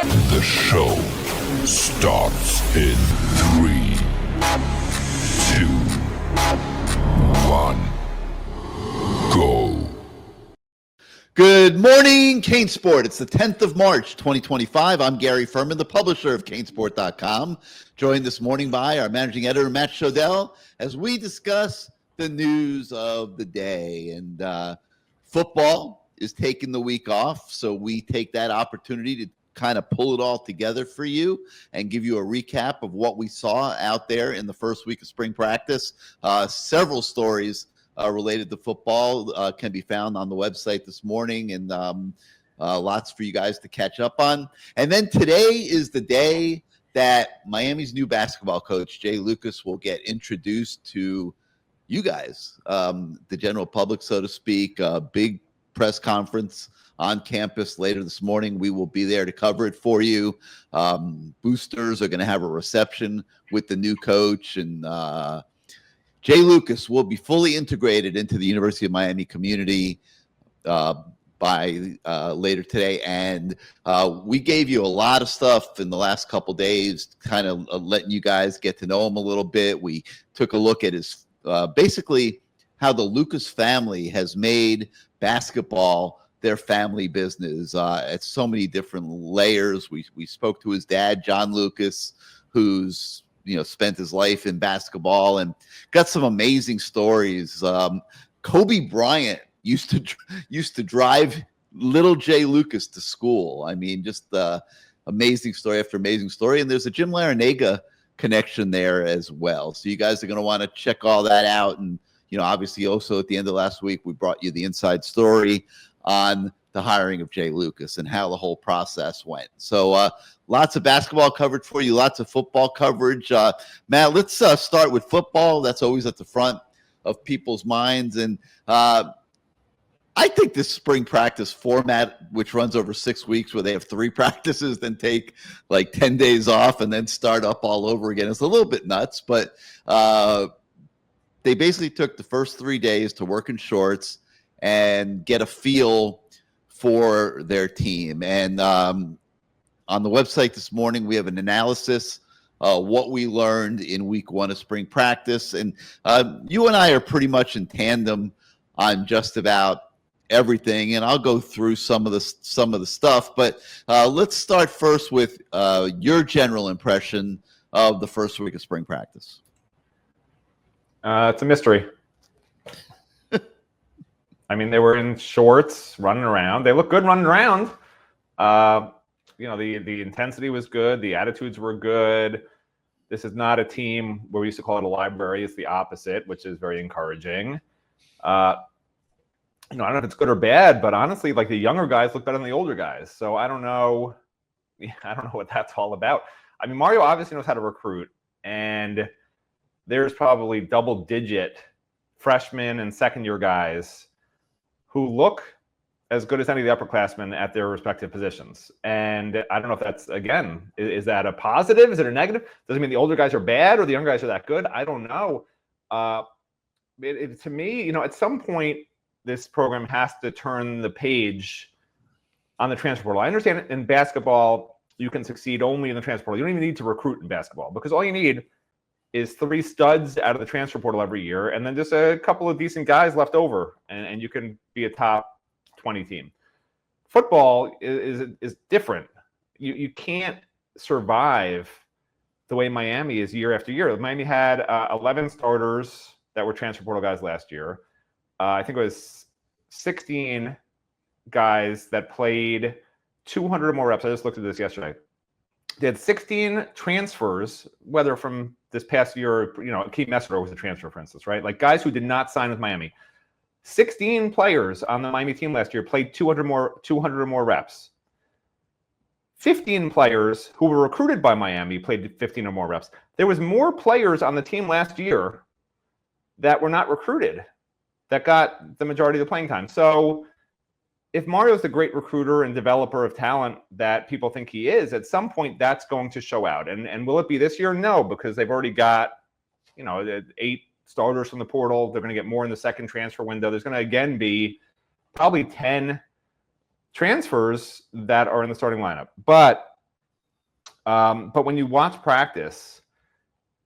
The show starts in 3, 2, 1, go. Good morning, CaneSport. It's the 10th of March, 2025. I'm Gary Ferman, the publisher of CaneSport.com, joined this morning by our managing editor, Matt Shodell, as we discuss the news of the day. And football is taking the week off, so we take that opportunity to kind of pull it all together for you and give you a recap of what we saw out there in the first week of spring practice. Several stories related to football can be found on the website this morning, and lots for you guys to catch up on. And then today is the day that Miami's new basketball coach, Jay Lucas, will get introduced to you guys, the general public, so to speak. A big press conference on campus later this morning. We will be there to cover it for you. Boosters are going to have a reception with the new coach, and Jay Lucas will be fully integrated into the University of Miami community by later today. And we gave you a lot of stuff in the last couple days, kind of letting you guys get to know him a little bit. We took a look at his basically how the Lucas family has made basketball their family business at so many different layers. We spoke to his dad, John Lucas, who's spent his life in basketball and got some amazing stories. Kobe Bryant used to drive little Jay Lucas to school. I mean, just amazing story after amazing story. And there's a Jim Larinaga connection there as well. So you guys are going to want to check all that out. And obviously, also at the end of last week, we brought you the inside story on the hiring of Jay Lucas and how the whole process went. So lots of basketball coverage for you, lots of football coverage. Matt, let's start with football. That's always at the front of people's minds. And I think this spring practice format, which runs over 6 weeks, where they have 3 practices, then take like 10 days off and then start up all over again, is a little bit nuts. But they basically took the first 3 days to work in shorts and get a feel for their team. And on the website this morning, we have an analysis what we learned in week 1 of spring practice. And you and I are pretty much in tandem on just about everything. And I'll go through some of the stuff. But let's start first with your general impression of the first week of spring practice. It's a mystery. I mean, they were in shorts, running around. They looked good running around. The intensity was good. The attitudes were good. This is not a team where we used to call it a library. It's the opposite, which is very encouraging. I don't know if it's good or bad, but honestly, like, the younger guys look better than the older guys. So I don't know. I don't know what that's all about. I mean, Mario obviously knows how to recruit, and there's probably double-digit freshmen and second-year guys who look as good as any of the upperclassmen at their respective positions. And I don't know if that's, again, is that a positive? Is it a negative? Does it mean the older guys are bad or the younger guys are that good? I don't know. To me, at some point, this program has to turn the page on the transfer portal. I understand in basketball, you can succeed only in the transfer portal. You don't even need to recruit in basketball, because all you need is 3 studs out of the transfer portal every year, and then just a couple of decent guys left over, and you can be a top 20 team. Football is different. You can't survive the way Miami is year after year. Miami had 11 starters that were transfer portal guys last year. I think it was 16 guys that played 200 or more reps. I just looked at this yesterday. They had 16 transfers, whether from this past year, Keith Messer was a transfer, for instance, right? Like, guys who did not sign with Miami. 16 players on the Miami team last year played 200 or more reps. 15 players who were recruited by Miami played 15 or more reps. There was more players on the team last year that were not recruited that got the majority of the playing time. So if Mario's the great recruiter and developer of talent that people think he is, at some point that's going to show out. And will it be this year? No, because they've already got, 8 starters from the portal. They're going to get more in the second transfer window. There's going to, again, be probably 10 transfers that are in the starting lineup. But But when you watch practice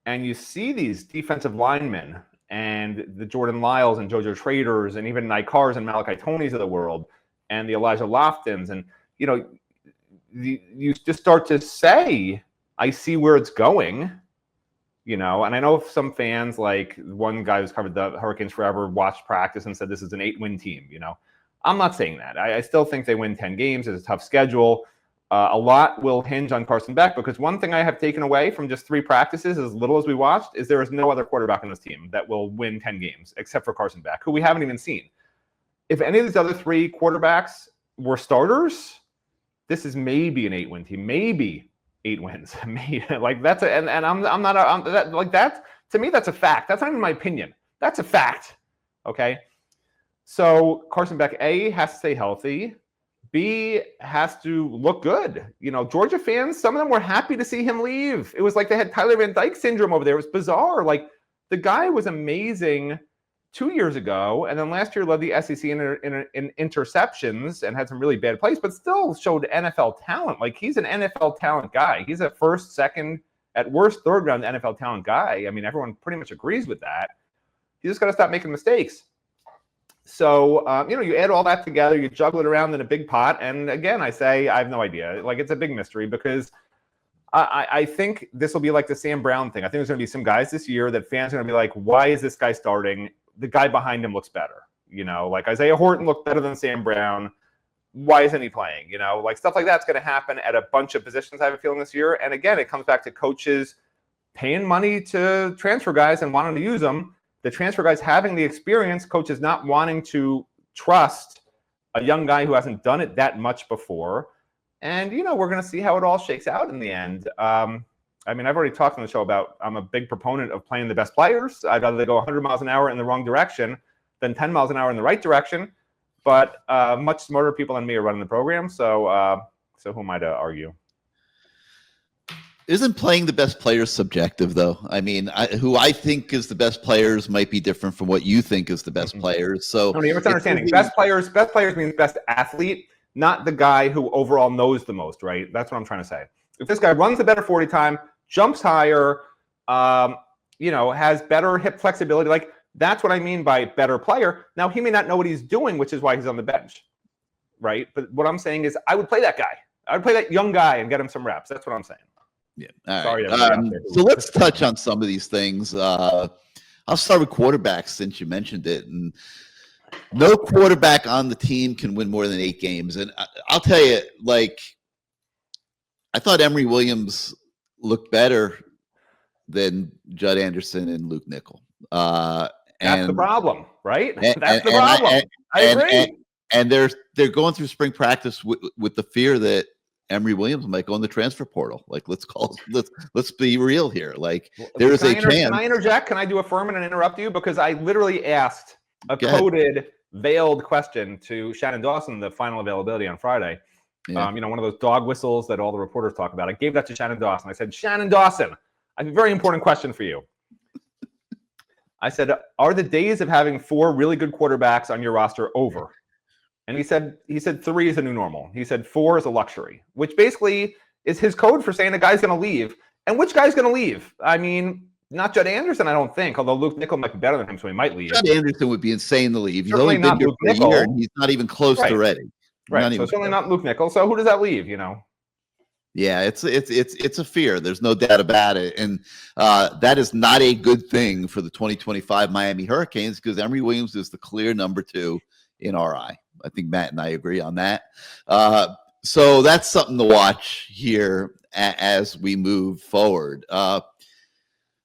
and you see these defensive linemen and the Jordan Lyles and JoJo Traders and even Nikars and Malachi Tonys of the world and the Elijah Loftons, and you just start to say, I see where it's going, and I know some fans, like one guy who's covered the Hurricanes forever, watched practice and said this is an 8-win team. I'm not saying that. I still think they win 10 games. It's a tough schedule. A lot will hinge on Carson Beck, because one thing I have taken away from just 3 practices, as little as we watched, is there is no other quarterback on this team that will win 10 games except for Carson Beck, who we haven't even seen. If any of these other 3 quarterbacks were starters, this is maybe an 8-win team, maybe 8 wins. Like that's and I'm not that to me, that's a fact. That's not even my opinion. That's a fact. Okay. So Carson Beck, A, has to stay healthy. B, has to look good. Georgia fans, some of them were happy to see him leave. It was like they had Tyler Van Dyke syndrome over there. It was bizarre. Like, the guy was amazing 2 years ago, and then last year led the SEC in interceptions and had some really bad plays, but still showed NFL talent. Like, he's an NFL talent guy. He's a first, second, at worst, third round NFL talent guy. I mean, everyone pretty much agrees with that. You just got to stop making mistakes. So, you add all that together, you juggle it around in a big pot. And again, I say, I have no idea. Like, it's a big mystery, because I think this will be like the Sam Brown thing. I think there's going to be some guys this year that fans are going to be like, why is this guy starting? The guy behind him looks better. Like Isaiah Horton looked better than Sam Brown. Why isn't he playing? Like, stuff like that's going to happen at a bunch of positions, I have a feeling, this year. And again, it comes back to coaches paying money to transfer guys and wanting to use them. The transfer guys having the experience, coaches not wanting to trust a young guy who hasn't done it that much before. And, we're going to see how it all shakes out in the end. I've already talked on the show about, I'm a big proponent of playing the best players. I'd rather they go 100 miles an hour in the wrong direction than 10 miles an hour in the right direction. But much smarter people than me are running the program. So who am I to argue? Isn't playing the best players subjective, though? I mean, who I think is the best players might be different from what you think is the best players. So, no, you're understanding. Best players means best athlete, not the guy who overall knows the most, right? That's what I'm trying to say. If this guy runs a better 40 time, jumps higher, has better hip flexibility, like, that's what I mean by better player. Now, he may not know what he's doing, which is why he's on the bench, right? But what I'm saying is, I would play that guy. I would play that young guy and get him some reps. That's what I'm saying. Yeah. All Sorry. Right. So let's touch on some of these things. I'll start with quarterbacks, since you mentioned it. And no quarterback on the team can win more than 8 games. And I'll tell you, like, I thought Emory Williams looked better than Judd Anderson and Luke Nickel. That's the problem, right? That's the problem. I agree. And they're going through spring practice with the fear that Emory Williams might go in the transfer portal. Like, let's be real here. Like, there is a chance. Can I interject? Can I do a Ferman and interrupt you? Because I literally asked a coded, veiled question to Shannon Dawson, the final availability on Friday. Yeah. One of those dog whistles that all the reporters talk about. I gave that to Shannon Dawson. I said, Shannon Dawson, I have a very important question for you. I said, are the days of having 4 really good quarterbacks on your roster over? And he said 3 is a new normal. He said 4 is a luxury, which basically is his code for saying a guy's going to leave. And which guy's going to leave? I mean, not Judd Anderson, I don't think, although Luke Nickel might be better than him, so he might leave. Judd Anderson would be insane to leave. He's only been here for a year, and he's not even close to ready. Right, so certainly not Luke Nickel. So who does that leave, Yeah, it's a fear. There's no doubt about it. And that is not a good thing for the 2025 Miami Hurricanes, because Emory Williams is the clear number 2 in our eye. I think Matt and I agree on that. So that's something to watch here as we move forward.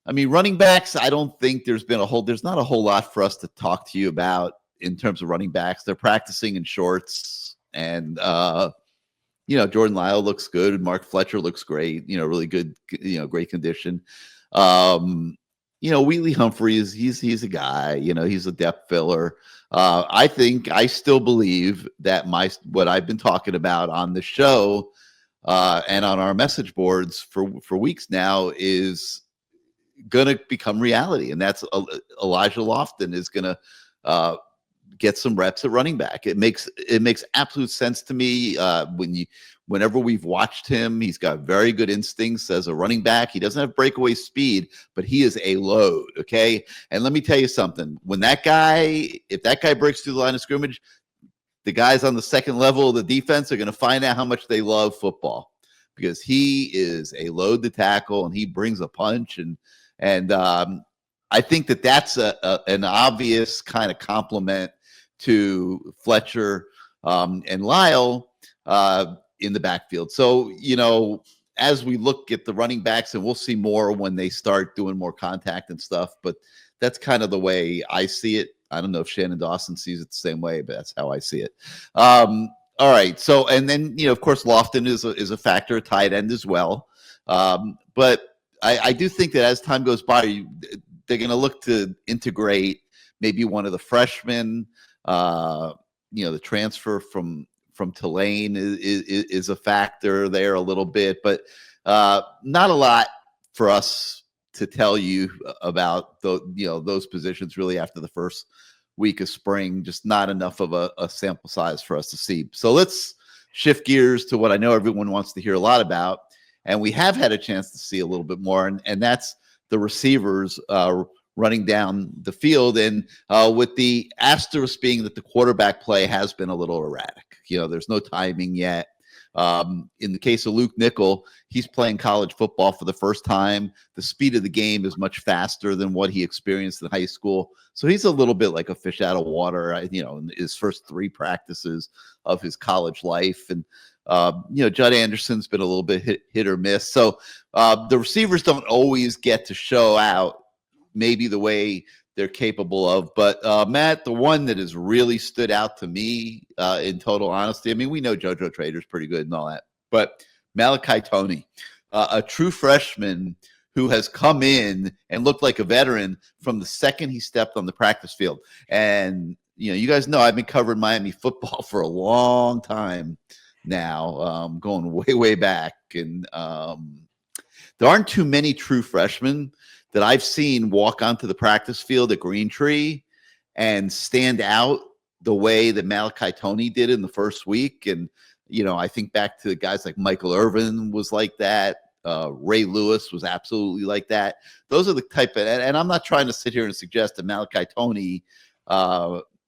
Running backs, I don't think there's not a whole lot for us to talk to you about in terms of running backs. They're practicing in shorts, and Jordan Lyle looks good. Mark Fletcher looks great. Really good. Great condition. Wheatley Humphreys, he's a guy. He's a depth filler. I still believe that what I've been talking about on the show and on our message boards for weeks now is going to become reality, and that's Elijah Lofton is going to get some reps at running back. It makes absolute sense to me. Whenever we've watched him, he's got very good instincts as a running back. He doesn't have breakaway speed, but he is a load. Okay, and let me tell you something: if that guy breaks through the line of scrimmage, the guys on the second level of the defense are going to find out how much they love football, because he is a load to tackle and he brings a punch. And I think that's an obvious kind of compliment to Fletcher and Lyle in the backfield. So, as we look at the running backs, and we'll see more when they start doing more contact and stuff, but that's kind of the way I see it. I don't know if Shannon Dawson sees it the same way, but that's how I see it. All right. So, and then, of course, Lofton is a factor, a tight end as well. But I do think that as time goes by, they're going to look to integrate maybe one of the freshmen. The transfer from Tulane is a factor there a little bit, but not a lot for us to tell you about those positions really after the first week of spring. Just not enough of a sample size for us to see. So let's shift gears to what I know everyone wants to hear a lot about, and we have had a chance to see a little bit more, and that's the receivers running down the field, and with the asterisk being that the quarterback play has been a little erratic. There's no timing yet. In the case of Luke Nickel, he's playing college football for the first time. The speed of the game is much faster than what he experienced in high school. So he's a little bit like a fish out of water, in his first 3 practices of his college life. And, Judd Anderson's been a little bit hit or miss. So the receivers don't always get to show out maybe the way they're capable of. But Matt, the one that has really stood out to me in total honesty, I mean, we know JoJo Trader's pretty good and all that, but Malachi Toney, a true freshman who has come in and looked like a veteran from the second he stepped on the practice field. And, you guys know I've been covering Miami football for a long time now, going way, way back. And there aren't too many true freshmen that I've seen walk onto the practice field at Green Tree and stand out the way that Malachi Toney did in the first week. And, I think back to guys like Michael Irvin was like that. Ray Lewis was absolutely like that. Those are the type of, and I'm not trying to sit here and suggest that Malachi Toney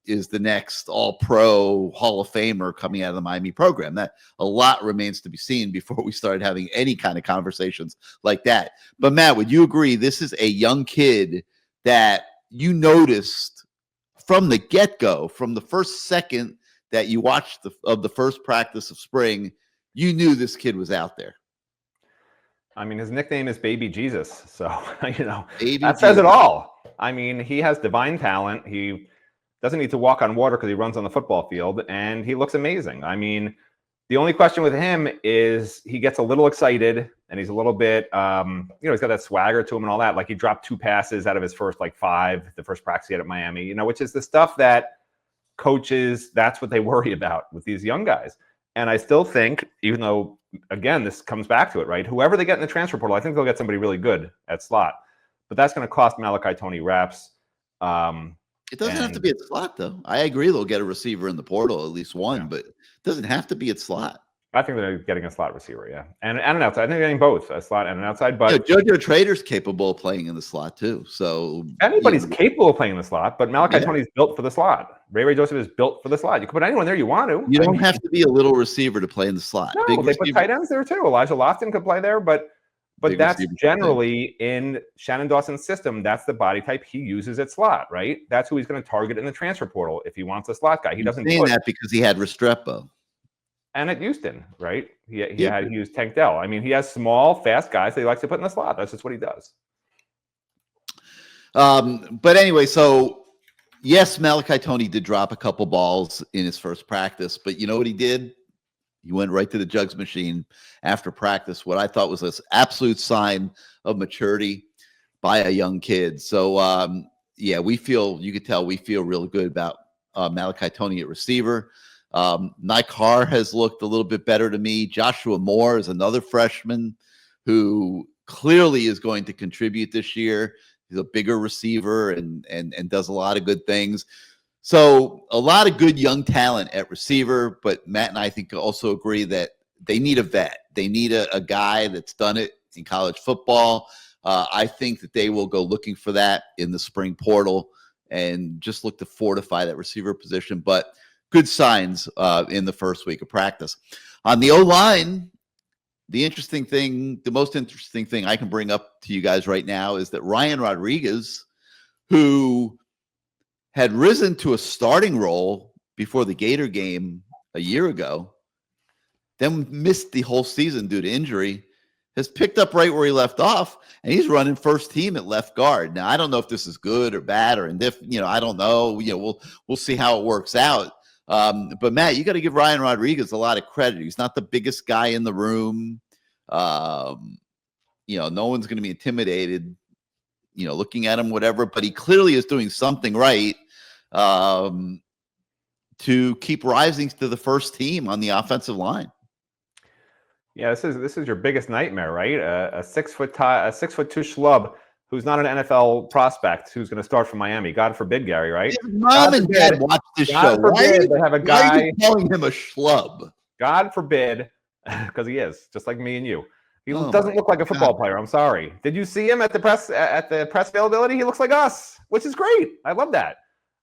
is the next all-pro Hall of Famer coming out of the Miami program. That a lot remains to be seen before we start having any kind of conversations like that. But Matt, would you agree this is a young kid that you noticed from the get-go, from the first second that you watched the first practice of spring, you knew this kid was out there? I mean, his nickname is Baby Jesus. So, Baby that says it all. I mean, he has divine talent. He doesn't need to walk on water because he runs on the football field, and he looks amazing. I mean, the only question with him is he gets a little excited, and he's a little bit, he's got that swagger to him and all that. Like, he dropped 2 passes out of his first 5, the first practice he had at Miami, which is the stuff that coaches, that's what they worry about with these young guys. And I still think, even though, again, this comes back to it, right? Whoever they get in the transfer portal, I think they'll get somebody really good at slot. But that's going to cost Malachi Toney reps. It doesn't have to be at slot, though. I agree they'll get a receiver in the portal, at least one, but it doesn't have to be at slot. I think they're getting a slot receiver, yeah. And an outside. I think they're getting both, a slot and an outside. But JoJo Trader's capable of playing in the slot, too. So anybody's capable of playing in the slot, but Malachi Toney's built for the slot. Ray Joseph is built for the slot. You can put anyone there you want to. You don't have to be a little receiver to play in the slot. No, they put tight ends there, too. Elijah Lofton could play there, but that's generally in Shannon Dawson's system. That's the body type he uses at slot, right? That's who he's going to target in the transfer portal if he wants a slot guy. He doesn't saying that because he had Restrepo. And at Houston, right? He used Tank Dell. I mean, he has small, fast guys that he likes to put in the slot. That's just what he does. But anyway, so yes, Malachi Toney did drop a couple balls in his first practice, but you know what he did? He went right to the jugs machine after practice, what I thought was an absolute sign of maturity by a young kid. So, you could tell we feel real good about Malachi Toney at receiver. Nikar has looked a little bit better to me. Joshua Moore is another freshman who clearly is going to contribute this year. He's a bigger receiver and does a lot of good things. So a lot of good young talent at receiver, but Matt and I think also agree that they need a vet. They need a guy that's done it in college football. I think that they will go looking for that in the spring portal and just look to fortify that receiver position. But good signs in the first week of practice. On the O-line, the most interesting thing I can bring up to you guys right now is that Ryan Rodriguez, who had risen to a starting role before the Gator game a year ago, then missed the whole season due to injury, has picked up right where he left off, and he's running first team at left guard. Now, I don't know if this is good or bad or indifferent. I don't know. We'll see how it works out. But Matt, you got to give Ryan Rodriguez a lot of credit. He's not the biggest guy in the room. No one's going to be intimidated, looking at him, whatever, but he clearly is doing something right to keep rising to the first team on the offensive line. Yeah, this is your biggest nightmare, right? A 6'2" schlub who's not an NFL prospect who's going to start for Miami. God forbid, Gary, right? Mom and Dad watch this show. Why they have a guy why are you calling him a schlub? God forbid, because he is just like me and you. He doesn't look like a football player. I'm sorry. Did you see him at the press availability? He looks like us, which is great. I love that.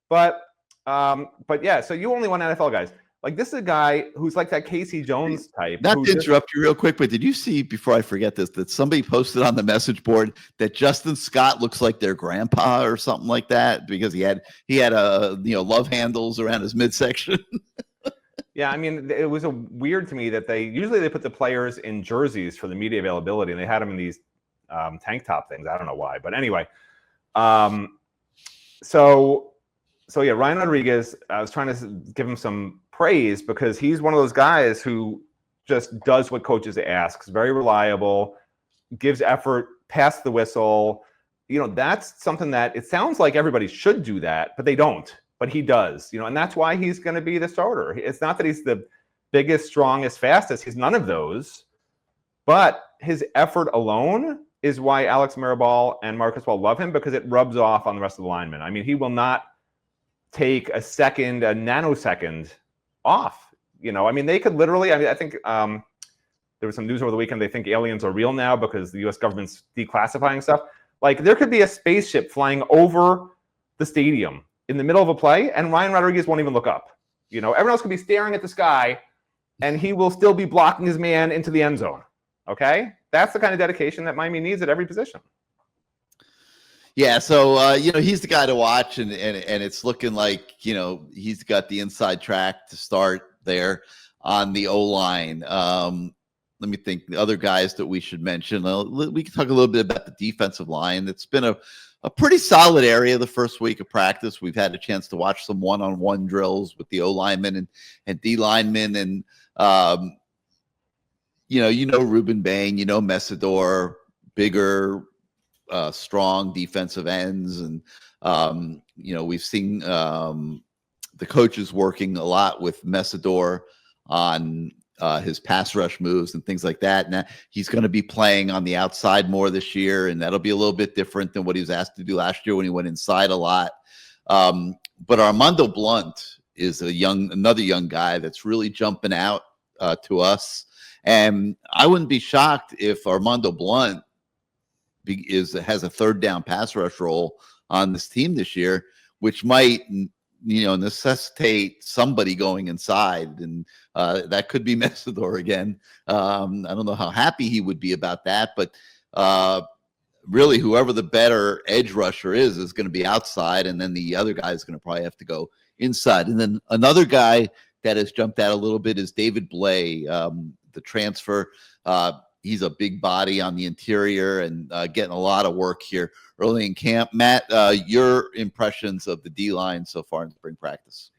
But yeah. So you only want NFL guys. Like, this is a guy who's like that Casey Jones type. Not to interrupt you real quick, but did you see, before I forget this, that somebody posted on the message board that Justin Scott looks like their grandpa or something like that because he had love handles around his midsection? Yeah, I mean, it was weird to me that they put the players in jerseys for the media availability, and they had them in these tank top things. I don't know why, but anyway. So yeah, Ryan Rodriguez, I was trying to give him some praise because he's one of those guys who just does what coaches ask. Very reliable, gives effort, pass the whistle. That's something that it sounds like everybody should do that, but they don't. But he does, and that's why he's going to be the starter. It's not that he's the biggest, strongest, fastest. He's none of those. But his effort alone is why Alex Mirabal and Marcus Wall love him, because it rubs off on the rest of the linemen. I mean, he will not take a nanosecond off. I mean, they could literally, I think there was some news over the weekend. They think aliens are real now because the U.S. government's declassifying stuff. Like, there could be a spaceship flying over the stadium in the middle of a play, and Ryan Rodriguez won't even look up. Everyone else could be staring at the sky, and he will still be blocking his man into the end zone. Okay? That's the kind of dedication that Miami needs at every position. Yeah, so he's the guy to watch, and it's looking like he's got the inside track to start there on the O-line. Let me think. The other guys that we should mention. We can talk a little bit about the defensive line. It's been a pretty solid area the first week of practice. We've had a chance to watch some one-on-one drills with the O-linemen and D-linemen, and Ruben Bain, Messidor, bigger, strong defensive ends, and we've seen the coaches working a lot with Messidor on his pass rush moves and things like that. Now he's going to be playing on the outside more this year, and that'll be a little bit different than what he was asked to do last year when he went inside a lot. But Armando Blunt is another young guy that's really jumping out to us. And I wouldn't be shocked if Armando Blunt has a third down pass rush role on this team this year, which might necessitate somebody going inside, and that could be Messidor again. I don't know how happy he would be about that, but really whoever the better edge rusher is going to be outside, and then the other guy is going to probably have to go inside. And then another guy that has jumped out a little bit is David Blay, the transfer. He's a big body on the interior and getting a lot of work here early in camp. Matt, your impressions of the D-line so far in spring practice?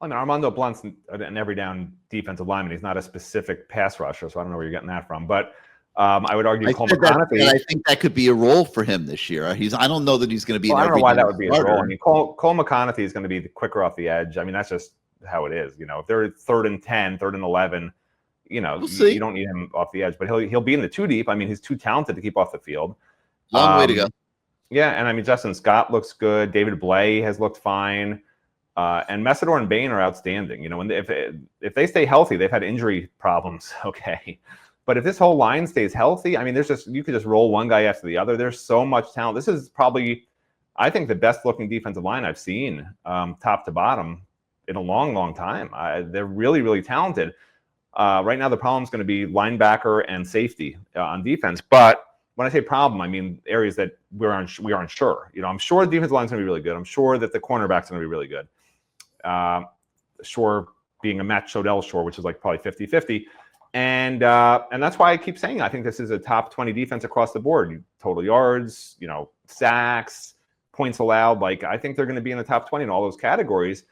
I mean, Armando Blunt's an every down defensive lineman. He's not a specific pass rusher, so I don't know where you're getting that from. But I would argue Cole McConaughey. I think that could be a role for him this year. I don't know that he's going to be. I don't know why that would be a role. I mean, Cole McConaughey is going to be the quicker off the edge. I mean, that's just how it is. If they're 3rd and 10, 3rd and 11. You don't need him off the edge, but he'll be in the 2 deep. I mean, he's too talented to keep off the field. Long way to go. Yeah, and I mean, Justin Scott looks good. David Blay has looked fine. And Messidor and Bain are outstanding. You know, if they stay healthy, they've had injury problems. Okay. But if this whole line stays healthy, I mean, you could just roll one guy after the other. There's so much talent. This is probably, I think, the best looking defensive line I've seen, top to bottom, in a long, long time. They're really, really talented. Right now, the problem is going to be linebacker and safety on defense. But when I say problem, I mean areas that we aren't sure. You know, I'm sure the defensive line is going to be really good. I'm sure that the cornerback's going to be really good. Shore being a Matt Shodell Shore, which is like probably 50-50. And that's why I keep saying I think this is a top 20 defense across the board. Total yards, you know, sacks, points allowed. Like, I think they're going to be in the top 20 in all those categories.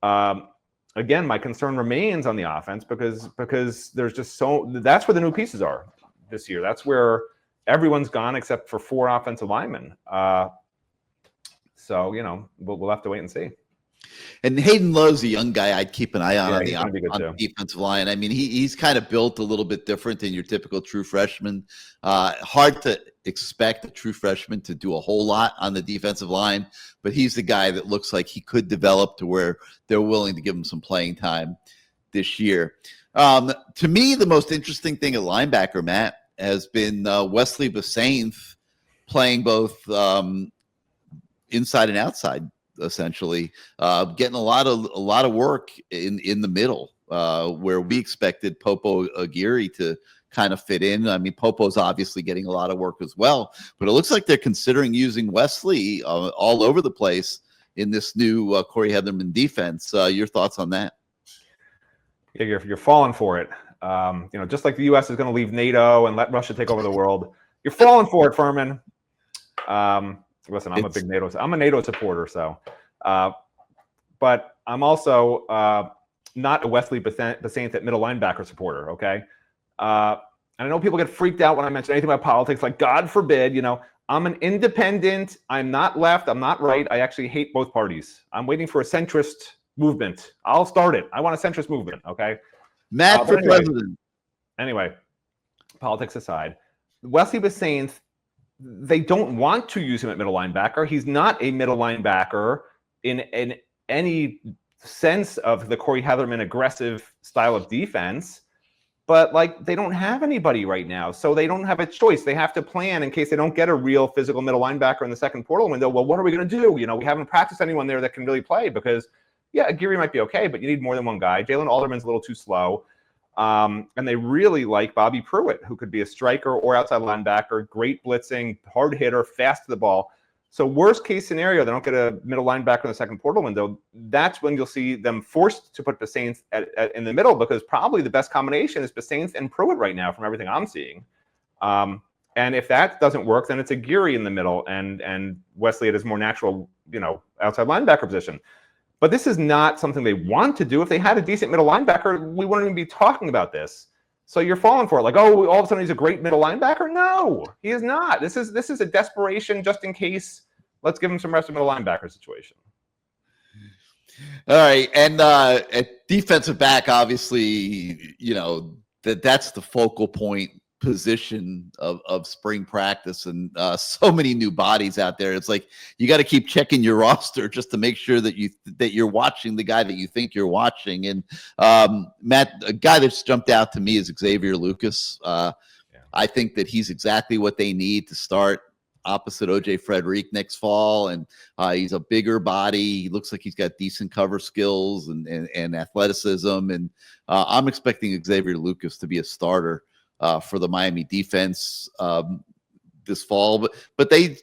Again, my concern remains on the offense because there's just that's where the new pieces are this year. That's where everyone's gone except for 4 offensive linemen. So, you know, we'll have to wait and see. And Hayden Lowe's a young guy I'd keep an eye on the defensive line. I mean, he's kind of built a little bit different than your typical true freshman. Hard to expect a true freshman to do a whole lot on the defensive line, but he's the guy that looks like he could develop to where they're willing to give him some playing time this year. To me, the most interesting thing at linebacker, Matt, has been Wesley Basainth playing both inside and outside. Essentially, getting a lot of work in the middle, where we expected Popo Aguirre to kind of fit in. I mean, Popo's obviously getting a lot of work as well, but it looks like they're considering using Wesley all over the place in this new Corey Heatherman defense. Your thoughts on that? Yeah, you're falling for it. You know, just like the U.S. is going to leave NATO and let Russia take over the world, you're falling for it, Ferman. Listen, I'm a NATO supporter, so, but I'm also not a Wesley Basainth at middle linebacker supporter. Okay, and I know people get freaked out when I mention anything about politics. Like, God forbid, you know, I'm an independent. I'm not left. I'm not right. I actually hate both parties. I'm waiting for a centrist movement. I'll start it. I want a centrist movement. Okay, Matt for president. Anyway, politics aside, Wesley Basainth. They don't want to use him at middle linebacker. He's not a middle linebacker in any sense of the Corey Heatherman aggressive style of defense. But, like, they don't have anybody right now, so they don't have a choice. They have to plan in case they don't get a real physical middle linebacker in the second portal window. Well, what are we going to do? You know, we haven't practiced anyone there that can really play because, yeah, Aguirre might be okay, but you need more than one guy. Jalen Alderman's a little too slow. And they really like Bobby Pruitt, who could be a striker or outside linebacker, great blitzing, hard hitter, fast to the ball. So worst case scenario, they don't get a middle linebacker in the second portal window. That's when you'll see them forced to put Basainth in the middle, because probably the best combination is Basainth and Pruitt right now from everything I'm seeing. And if that doesn't work, then it's Aguirre in the middle and Wesley at his more natural, you know, outside linebacker position. But this is not something they want to do. If they had a decent middle linebacker, we wouldn't even be talking about this. So you're falling for it. Like, oh, all of a sudden he's a great middle linebacker? No, he is not. This is a desperation just in case. Let's give him some rest of middle linebacker situation. All right. And at defensive back, obviously, you know, that's the focal point position of spring practice, and so many new bodies out there. It's like you got to keep checking your roster just to make sure that you're watching the guy that you think you're watching. And Matt, a guy that's jumped out to me is Xavier Lucas. I think that he's exactly what they need to start opposite OJ Frederick next fall, and he's a bigger body. He looks like he's got decent cover skills and athleticism, and I'm expecting Xavier Lucas to be a starter for the Miami defense this fall, but they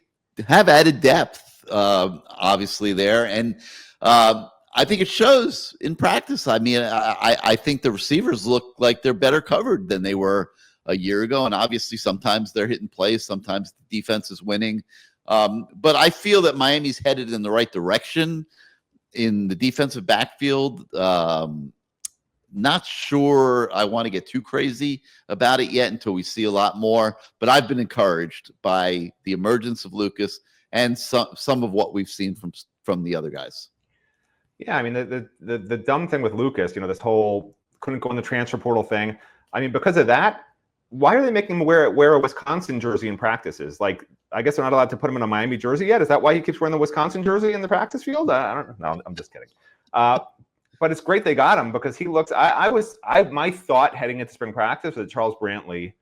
have added depth, obviously there, and I think it shows in practice. I mean, I think the receivers look like they're better covered than they were a year ago, and obviously sometimes they're hitting plays, sometimes the defense is winning, but I feel that Miami's headed in the right direction in the defensive backfield. Not sure I want to get too crazy about it yet until we see a lot more, but I've been encouraged by the emergence of Lucas and some of what we've seen from the other guys. Yeah, I mean, the dumb thing with Lucas, you know, this whole couldn't go in the transfer portal thing. I mean, because of that, why are they making him wear a Wisconsin jersey in practices? Like, I guess they're not allowed to put him in a Miami jersey yet. Is that why he keeps wearing the Wisconsin jersey in the practice field? I don't know. I'm just kidding. But it's great they got him because he looks. My thought heading into spring practice was that Charles Brantley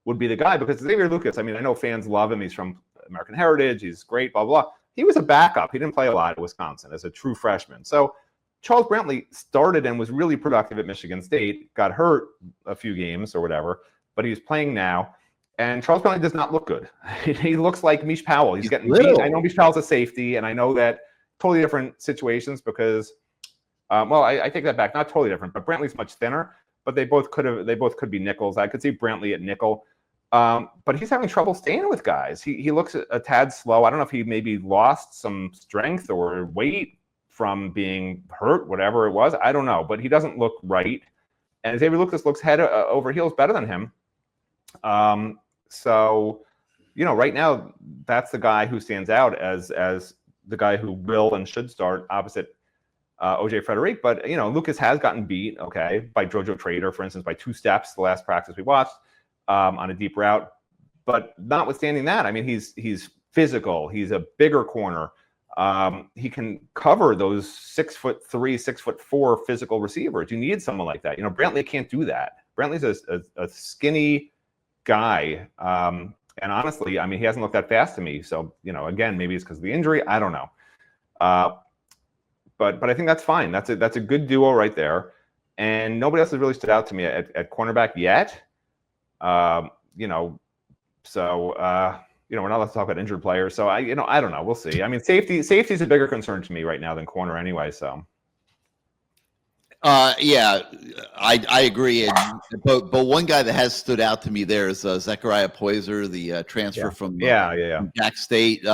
would be the guy because Xavier Lucas. I mean, I know fans love him. He's from American Heritage. He's great. Blah blah. He was a backup. He didn't play a lot at Wisconsin as a true freshman. So Charles Brantley started and was really productive at Michigan State. Got hurt a few games or whatever, but he's playing now. And Charles Brantley does not look good. He looks like Mish Powell. He's getting beat. I know Mish Powell's a safety, and I know that totally different situations because. I take that back. Not totally different, but Brantley's much thinner. But they both could be nickels. I could see Brantley at nickel, but he's having trouble staying with guys. He looks a tad slow. I don't know if he maybe lost some strength or weight from being hurt, whatever it was. I don't know, but he doesn't look right. And Xavier Lucas looks head over heels better than him. So, right now that's the guy who stands out as the guy who will and should start opposite. OJ Frederick, but Lucas has gotten beat, by Jojo Trader, for instance, by 2 steps the last practice we watched on a deep route. But notwithstanding that, I mean, he's physical. He's a bigger corner. He can cover those 6'3", 6'4" physical receivers. You need someone like that. Brantley can't do that. Brantley's a skinny guy, and honestly, I mean, he hasn't looked that fast to me. So again, maybe it's because of the injury. I don't know. But I think that's fine. That's a good duo right there, and nobody else has really stood out to me at cornerback yet. So we're not allowed to talk about injured players. So I don't know. We'll see. I mean, safety is a bigger concern to me right now than corner anyway. So. Yeah, I agree. But one guy that has stood out to me there is Zechariah Poyser, the transfer from Jack State.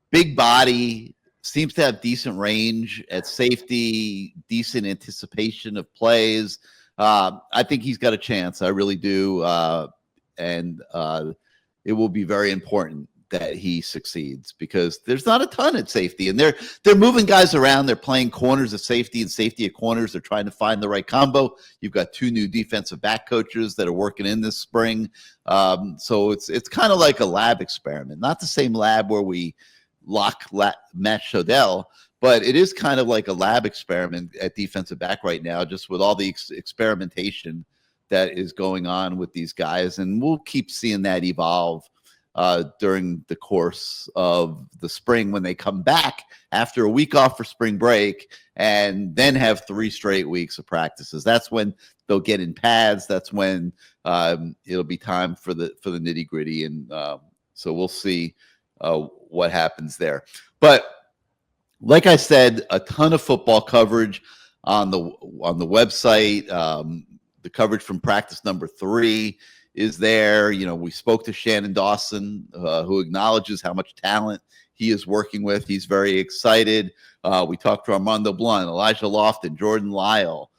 Big body. Seems to have decent range at safety, decent anticipation of plays. I think he's got a chance. I really do. And it will be very important that he succeeds because there's not a ton at safety. And they're moving guys around. They're playing corners at safety and safety at corners. They're trying to find the right combo. You've got 2 new defensive back coaches that are working in this spring. So it's kind of like a lab experiment. Not the same lab where we Matt Shodell, but it is kind of like a lab experiment at defensive back right now, just with all the experimentation that is going on with these guys. And we'll keep seeing that evolve during the course of the spring when they come back after a week off for spring break and then have 3 straight weeks of practices. That's when they'll get in pads. That's when it'll be time for the nitty gritty. And so we'll see what happens there. But like I said, a ton of football coverage on the website. The coverage from practice number 3 is there. We spoke to Shannon Dawson, who acknowledges how much talent he is working with. He's very excited. We talked to Armando Blunt, Elijah Lofton, Jordan Lyle,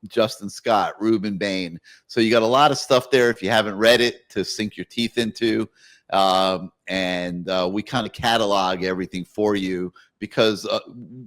Justin Scott, Ruben Bain. So you got a lot of stuff there if you haven't read it to sink your teeth into. And we kind of catalog everything for you because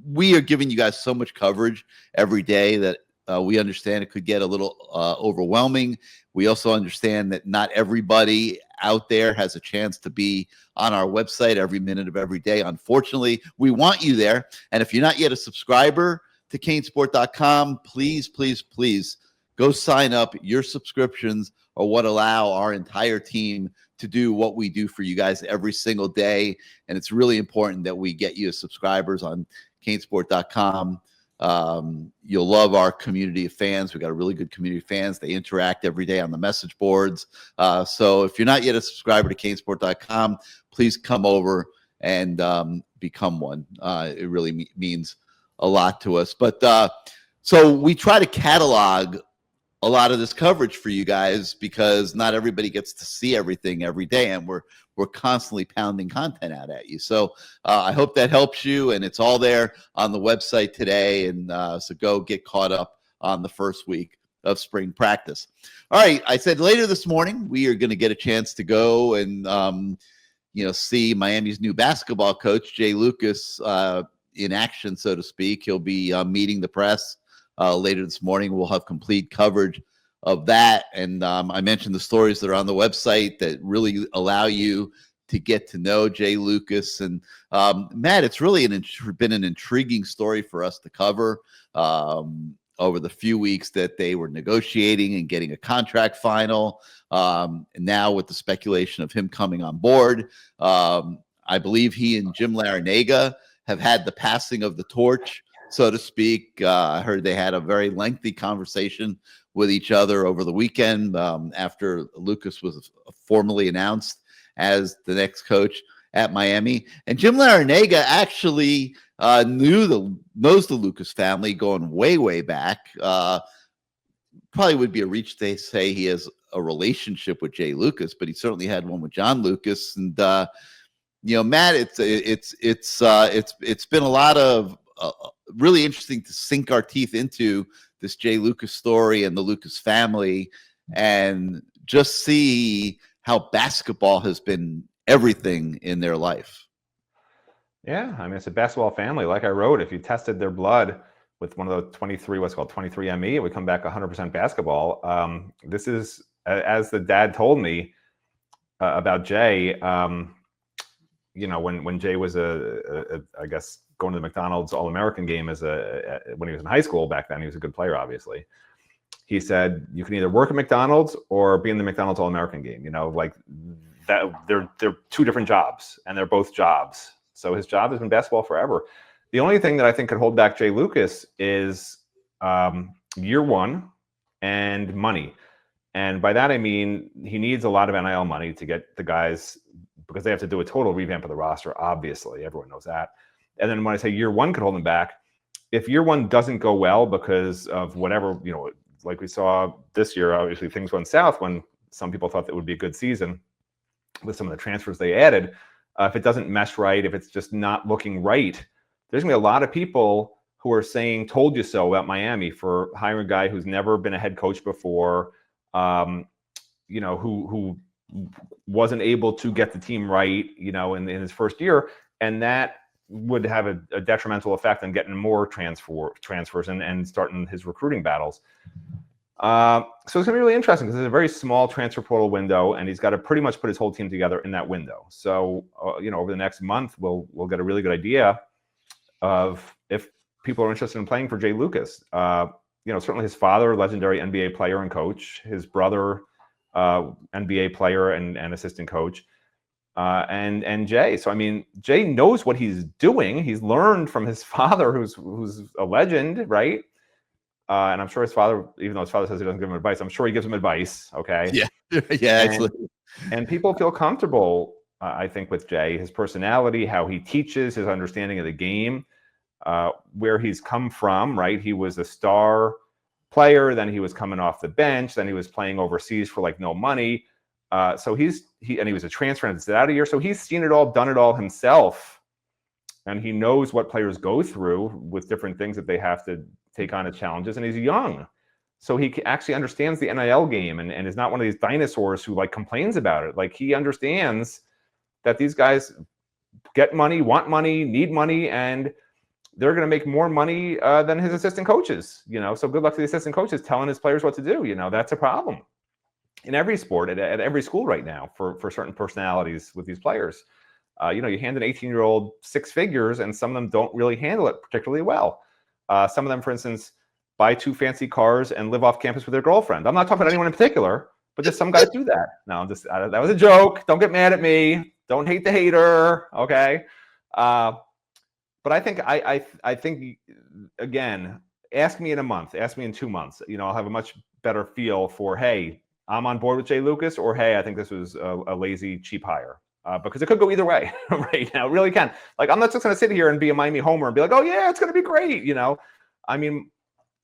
we are giving you guys so much coverage every day that we understand it could get a little overwhelming. We also understand that not everybody out there has a chance to be on our website every minute of every day. Unfortunately, we want you there. And if you're not yet a subscriber to CaneSport.com, please, please, please go sign up. Your subscriptions are what allow our entire team to do what we do for you guys every single day. And it's really important that we get you as subscribers on CaneSport.com. You'll love our community of fans. We got a really good community of fans. They interact every day on the message boards. So if you're not yet a subscriber to CaneSport.com, please come over and become one. It really means a lot to us. But so we try to catalog a lot of this coverage for you guys because not everybody gets to see everything every day, and we're constantly pounding content out at you. So I hope that helps you, and it's all there on the website today. And so go get caught up on the first week of spring practice. All right, I said later this morning we are going to get a chance to go and see Miami's new basketball coach, Jay Lucas, in action, so to speak. He'll be meeting the press later this morning. We'll have complete coverage of that. And I mentioned the stories that are on the website that really allow you to get to know Jay Lucas. And Matt, it's really been an intriguing story for us to cover over the few weeks that they were negotiating and getting a contract final. And now with the speculation of him coming on board, I believe he and Jim Larinaga have had the passing of the torch, so to speak. I heard they had a very lengthy conversation with each other over the weekend after Lucas was formally announced as the next coach at Miami. And Jim Larinaga actually knows the Lucas family going way, way back. Probably would be a reach to say he has a relationship with Jay Lucas, but he certainly had one with John Lucas. And Matt, it's been a lot of really interesting to sink our teeth into this Jay Lucas story and the Lucas family, and just see how basketball has been everything in their life. Yeah, I mean, it's a basketball family. Like I wrote, if you tested their blood with one of the 23andMe, it would come back 100% basketball. This is, as the dad told me about Jay, when Jay was I guess going to the McDonald's All-American game when he was in high school back then. He was a good player, obviously. He said you can either work at McDonald's or be in the McDonald's All-American game. Like that, they're two different jobs, and they're both jobs. So his job has been basketball forever. The only thing that I think could hold back Jay Lucas is year one and money. And by that, I mean, he needs a lot of NIL money to get the guys, because they have to do a total revamp of the roster. Obviously, everyone knows that. And then when I say year one could hold him back, if year one doesn't go well because of whatever, like we saw this year, obviously things went south when some people thought that would be a good season with some of the transfers they added. If it doesn't mesh right, if it's just not looking right, there's going to be a lot of people who are saying, told you so about Miami for hiring a guy who's never been a head coach before, who wasn't able to get the team right, in his first year. And that would have a detrimental effect on getting more transfers and starting his recruiting battles. So it's going to be really interesting because it's a very small transfer portal window, and he's got to pretty much put his whole team together in that window. So, over the next month, we'll get a really good idea of if people are interested in playing for Jay Lucas. Certainly his father, legendary NBA player and coach, his brother, NBA player and assistant coach, and Jay. So, I mean, Jay knows what he's doing. He's learned from his father, who's a legend, right? And I'm sure his father, even though his father says he doesn't give him advice, I'm sure he gives him advice. Okay. Yeah. Yeah. And people feel comfortable, I think, with Jay, his personality, how he teaches, his understanding of the game, where he's come from, right? He was a star player, then he was coming off the bench, then he was playing overseas for like no money. So he was a transfer and out of here. So he's seen it all, done it all himself. And he knows what players go through with different things that they have to take on as challenges. And he's young. So he actually understands the NIL game and is not one of these dinosaurs who like complains about it. Like, he understands that these guys get money, want money, need money, and they're going to make more money than his assistant coaches, So good luck to the assistant coaches telling his players what to do. That's a problem in every sport at every school right now for certain personalities with these players. You hand an 18-year-old six figures, and some of them don't really handle it particularly well. Some of them, for instance, buy two fancy cars and live off campus with their girlfriend. I'm not talking about anyone in particular, but just some guys do that. No, that was a joke. Don't get mad at me. Don't hate the hater. Okay. But I think again, ask me in a month, ask me in 2 months. I'll have a much better feel for, hey, I'm on board with Jay Lucas, or hey, I think this was a lazy, cheap hire. Because it could go either way right now. It really can. Like, I'm not just going to sit here and be a Miami homer and be like, oh, yeah, it's going to be great. I mean,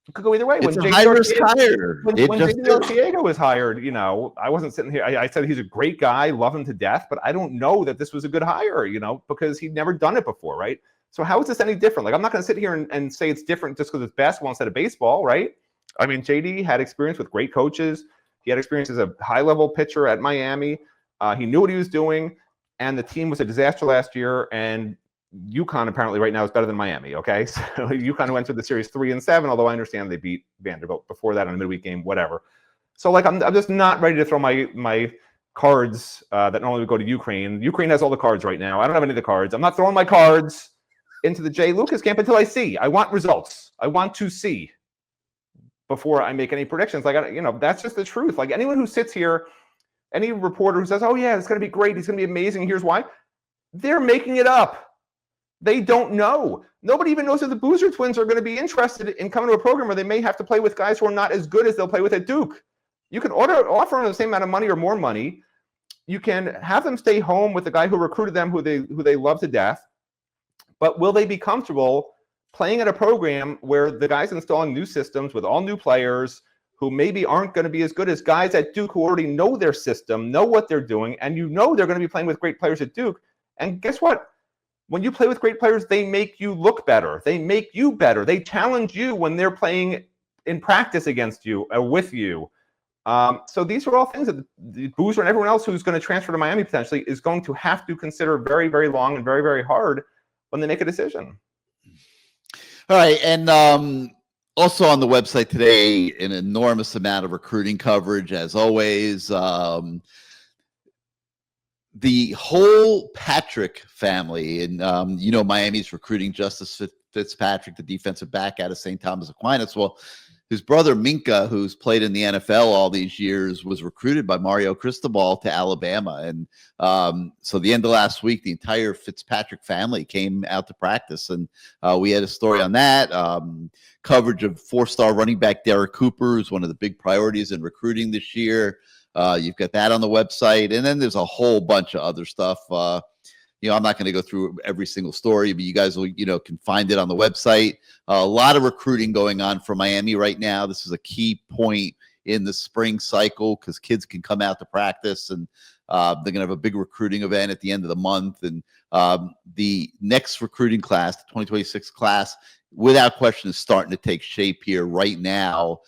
it could go either way. It's a high-risk hire. When Diego was hired, I wasn't sitting here. I said he's a great guy, love him to death, but I don't know that this was a good hire, because he'd never done it before, right? So how is this any different? Like, I'm not going to sit here and say it's different just because it's basketball instead of baseball, right? I mean, JD had experience with great coaches. He had experience as a high-level pitcher at Miami. He knew what he was doing. And the team was a disaster last year, and UConn apparently right now is better than Miami, okay? So UConn went through the series 3-7, although I understand they beat Vanderbilt before that in a midweek game, whatever. So, like, I'm just not ready to throw my cards that normally would go to Ukraine. Ukraine has all the cards right now. I don't have any of the cards. I'm not throwing my cards into the Jay Lucas camp until I see. I want results. I want to see before I make any predictions. Like, that's just the truth. Like, anyone who sits here, any reporter who says, oh yeah, it's going to be great, he's going to be amazing, here's why, they're making it up. They don't know. Nobody even knows if the Boozer twins are going to be interested in coming to a program where they may have to play with guys who are not as good as they'll play with at Duke. You can offer them the same amount of money or more money. You can have them stay home with the guy who recruited them, who they love to death. But will they be comfortable playing at a program where the guy's installing new systems with all new players who maybe aren't going to be as good as guys at Duke who already know their system, know what they're doing, and they're going to be playing with great players at Duke? And guess what? When you play with great players, they make you look better. They make you better. They challenge you when they're playing in practice against you or with you. So these are all things that the Boozer and everyone else who's going to transfer to Miami potentially is going to have to consider very, very long and very, very hard when they make a decision. All right. And also on the website today, an enormous amount of recruiting coverage, as always. The whole Patrick family, and Miami's recruiting Justice Fitzpatrick, the defensive back out of St. Thomas Aquinas. Well, his brother Minka, who's played in the NFL all these years, was recruited by Mario Cristobal to Alabama. And so the end of last week, the entire Fitzpatrick family came out to practice. And we had a story on that. Coverage of four-star running back Derek Cooper, who's one of the big priorities in recruiting this year. You've got that on the website. And then there's a whole bunch of other stuff. I'm not going to go through every single story, but you guys will, can find it on the website. A lot of recruiting going on for Miami right now. This is a key point in the spring cycle because kids can come out to practice, and they're going to have a big recruiting event at the end of the month. And the next recruiting class, the 2026 class, without question, is starting to take shape here right now.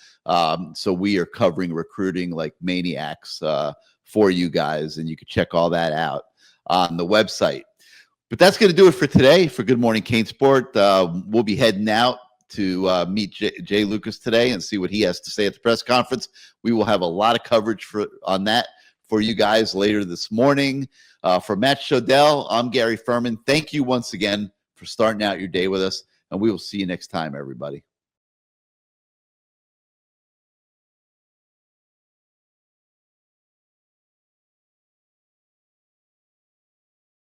So we are covering recruiting like maniacs for you guys, and you can check all that out on the website. But that's going to do it for today for Good Morning CaneSport. We'll be heading out to meet Jay Lucas today and see what he has to say at the press conference. We will have a lot of coverage on that for you guys later this morning. For Matt Shodell, I'm Gary Ferman. Thank you once again for starting out your day with us, and we will see you next time, everybody.